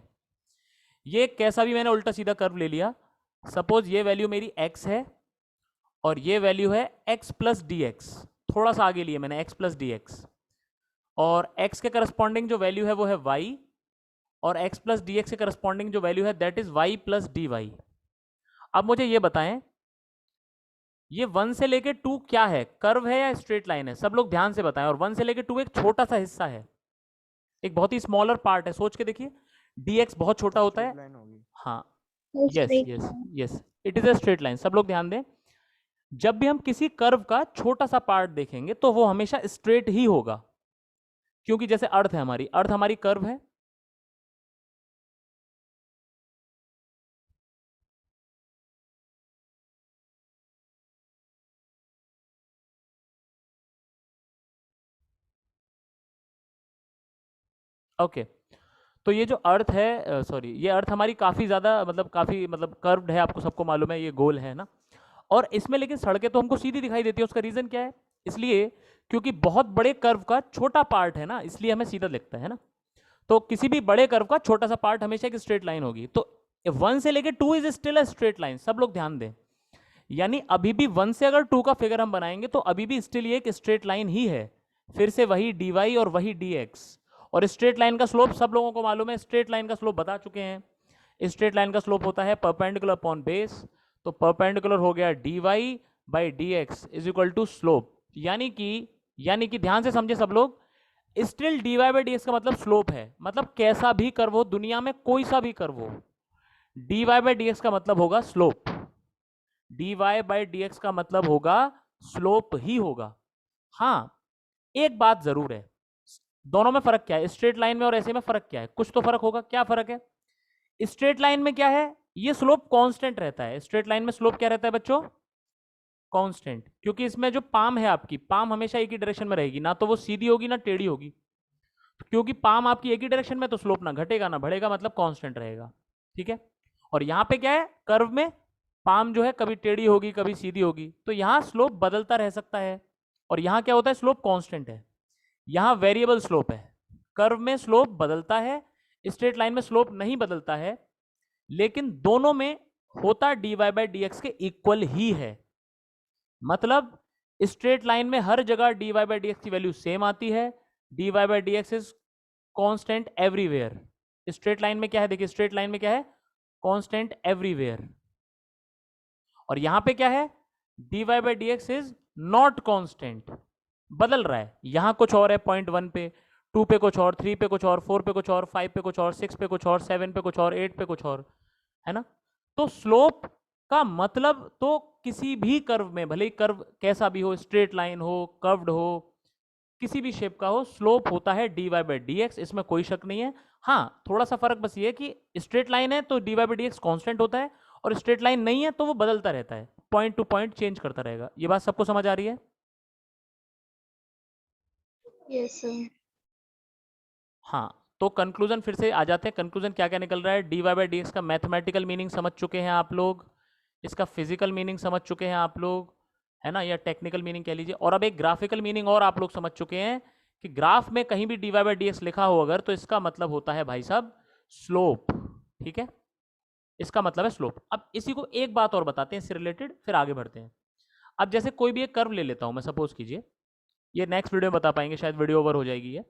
Speaker 1: ये कैसा भी मैंने उल्टा सीधा कर्व ले लिया, सपोज ये वैल्यू मेरी x है और ये वैल्यू है x प्लस डी एक्स, थोड़ा सा आगे लिए मैंने x प्लस डी एक्स, और x के करस्पॉन्डिंग जो वैल्यू है वो है y, और x प्लस डी एक्स के करस्पॉन्डिंग जो वैल्यू है that is y plus d y. अब मुझे ये बताएं, ये 1 से लेके 2 क्या है, कर्व है या स्ट्रेट लाइन है? सब लोग ध्यान से बताएं। और 1 से लेके 2 एक छोटा सा हिस्सा है, एक बहुत ही स्मॉलर पार्ट है, सोच के देखिए। dx बहुत छोटा होता है,
Speaker 3: लाइन होगी।
Speaker 1: हाँ
Speaker 2: Yes,
Speaker 1: yes
Speaker 2: straight
Speaker 1: yes
Speaker 2: line.
Speaker 1: Yes, it is a straight line. सब लोग ध्यान दें, जब भी हम किसी कर्व का छोटा सा पार्ट देखेंगे तो वो हमेशा स्ट्रेट ही होगा, क्योंकि जैसे अर्थ है हमारी, अर्थ हमारी कर्व है, ओके तो ये जो अर्थ है, सॉरी ये अर्थ हमारी काफ़ी ज़्यादा मतलब काफ़ी मतलब कर्व्ड है, आपको सबको मालूम है, ये गोल है ना। और इसमें लेकिन सड़कें तो हमको सीधी दिखाई देती है, उसका रीज़न क्या है? इसलिए क्योंकि बहुत बड़े कर्व का छोटा पार्ट है ना, इसलिए हमें सीधा दिखता है ना। तो किसी भी बड़े कर्व का छोटा सा पार्ट हमेशा एक स्ट्रेट लाइन होगी। तो 1 से लेके 2 is still a straight line, सब लोग ध्यान दें। यानी अभी भी 1 से अगर 2 का फिगर हम बनाएंगे तो अभी भी स्टिल ये एक स्ट्रेट लाइन ही है, फिर से वही dy और वही dx। और स्ट्रेट लाइन का स्लोप सब लोगों को मालूम है, स्ट्रेट लाइन का स्लोप बता चुके हैं। स्ट्रेट लाइन का स्लोप होता है परपेंडिकुलर अपॉन बेस, तो परपेंडिकुलर हो गया dy by d x is equal to slope. यानी कि ध्यान से समझे सब लोग, still dy by d x का मतलब स्लोप है, मतलब कैसा भी कर्व हो दुनिया में, कोई सा भी कर्व हो, dy बाई डी एक्स का मतलब होगा slope, dy by d x का मतलब होगा स्लोप ही होगा। हाँ, एक बात जरूर है, दोनों में फर्क क्या है, स्ट्रेट लाइन में और ऐसे में फर्क क्या है, कुछ तो फर्क होगा। क्या फर्क है? स्ट्रेट लाइन में क्या है, ये स्लोप कांस्टेंट रहता है। स्ट्रेट लाइन में स्लोप क्या रहता है बच्चों? कांस्टेंट, क्योंकि इसमें जो पाम है आपकी, पाम हमेशा एक ही डायरेक्शन में रहेगी, ना तो वो सीधी होगी ना टेढ़ी होगी। क्योंकि पाम आपकी एक ही डायरेक्शन में, तो स्लोप ना घटेगा ना बढ़ेगा, मतलब कांस्टेंट रहेगा। ठीक है। और यहाँ पे क्या है, कर्व में पाम जो है कभी टेढ़ी होगी कभी सीधी होगी, तो यहाँ स्लोप बदलता रह सकता है। और यहाँ क्या होता है, स्लोप कांस्टेंट है। यहाँ वेरिएबल स्लोप है, कर्व में स्लोप बदलता है, स्ट्रेट लाइन में स्लोप नहीं बदलता है, लेकिन दोनों में होता dy बाई डी एक्स के इक्वल ही है। मतलब स्ट्रेट लाइन में हर जगह dy बाई डी एक्स की वैल्यू सेम आती है, dy by d x is constant everywhere. Straight line में क्या है, देखिए स्ट्रेट लाइन में क्या है, कांस्टेंट एवरीवेयर। और यहां पे क्या है, dy by d x is not constant, बदल रहा है। यहां कुछ और है, पॉइंट 1 पे, 2 पे कुछ और, 3 पे कुछ और, 4 पे कुछ और, 5 पे कुछ और, 6 पे कुछ और, 7 पे कुछ और, 8 पे कुछ और, है ना। तो स्लोप का मतलब तो किसी भी कर्व में, भले ही कर्व कैसा भी हो, स्ट्रेट लाइन हो, कर्व्ड हो, किसी भी शेप का हो, स्लोप होता है dy बाई डी एक्स, इसमें कोई शक नहीं है। हाँ, थोड़ा सा फर्क बस ये है कि स्ट्रेट लाइन है तो dy by d x constant होता है, और स्ट्रेट लाइन नहीं है तो वो बदलता रहता है, पॉइंट टू पॉइंट चेंज करता रहेगा। ये बात सबको समझ आ रही है?
Speaker 2: Yes sir.
Speaker 1: हाँ, तो कंक्लूजन फिर से आ जाते हैं। कंक्लूजन क्या क्या निकल रहा है, dy बाई डी एक्स का मैथमेटिकल मीनिंग समझ चुके हैं आप लोग, इसका फिजिकल मीनिंग समझ चुके हैं आप लोग, है ना, या टेक्निकल मीनिंग कह लीजिए। और अब एक ग्राफिकल मीनिंग और आप लोग समझ चुके हैं कि ग्राफ में कहीं भी dy बाई डी एक्स लिखा हो अगर, तो इसका मतलब होता है भाई साहब स्लोप। ठीक है, इसका मतलब है स्लोप। अब इसी को एक बात और बताते हैं इससे रिलेटेड, फिर आगे बढ़ते हैं। अब जैसे कोई भी एक कर्व ले लेता हूं मैं, सपोज कीजिए, ये नेक्स्ट वीडियो में बता पाएंगे, शायद वीडियो ओवर हो जाएगी ये,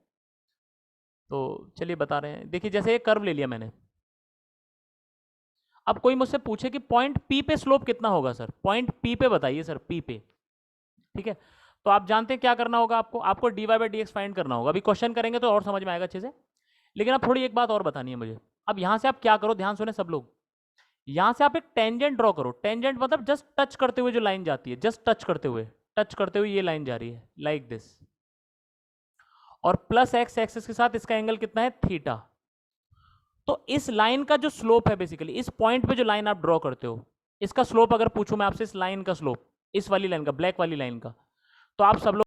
Speaker 1: तो चलिए बता रहे हैं। देखिए जैसे एक कर्व ले लिया मैंने, अब कोई मुझसे पूछे कि पॉइंट P पे स्लोप कितना होगा सर, पॉइंट P पे बताइए सर, P पे। ठीक है, तो आप जानते हैं क्या करना होगा, आपको dy by d x find करना होगा। अभी क्वेश्चन करेंगे तो और समझ में आएगा अच्छे से, लेकिन अब थोड़ी एक बात और बतानी है मुझे। अब यहां से आप क्या करो, ध्यान सुने सब लोग, यहां से आप एक टेंजेंट ड्रॉ करो। टेंजेंट मतलब जस्ट टच करते हुए जो लाइन जाती है, जस्ट टच करते हुए ये लाइन जा रही है लाइक दिस, और प्लस एक्स एक्सिस के साथ इसका एंगल कितना है, थीटा। तो इस लाइन का जो स्लोप है, बेसिकली इस पॉइंट पे जो लाइन आप ड्रॉ करते हो, इसका स्लोप अगर पूछूं मैं आपसे, इस लाइन का स्लोप, इस वाली लाइन का, ब्लैक वाली लाइन का, तो आप सब लोग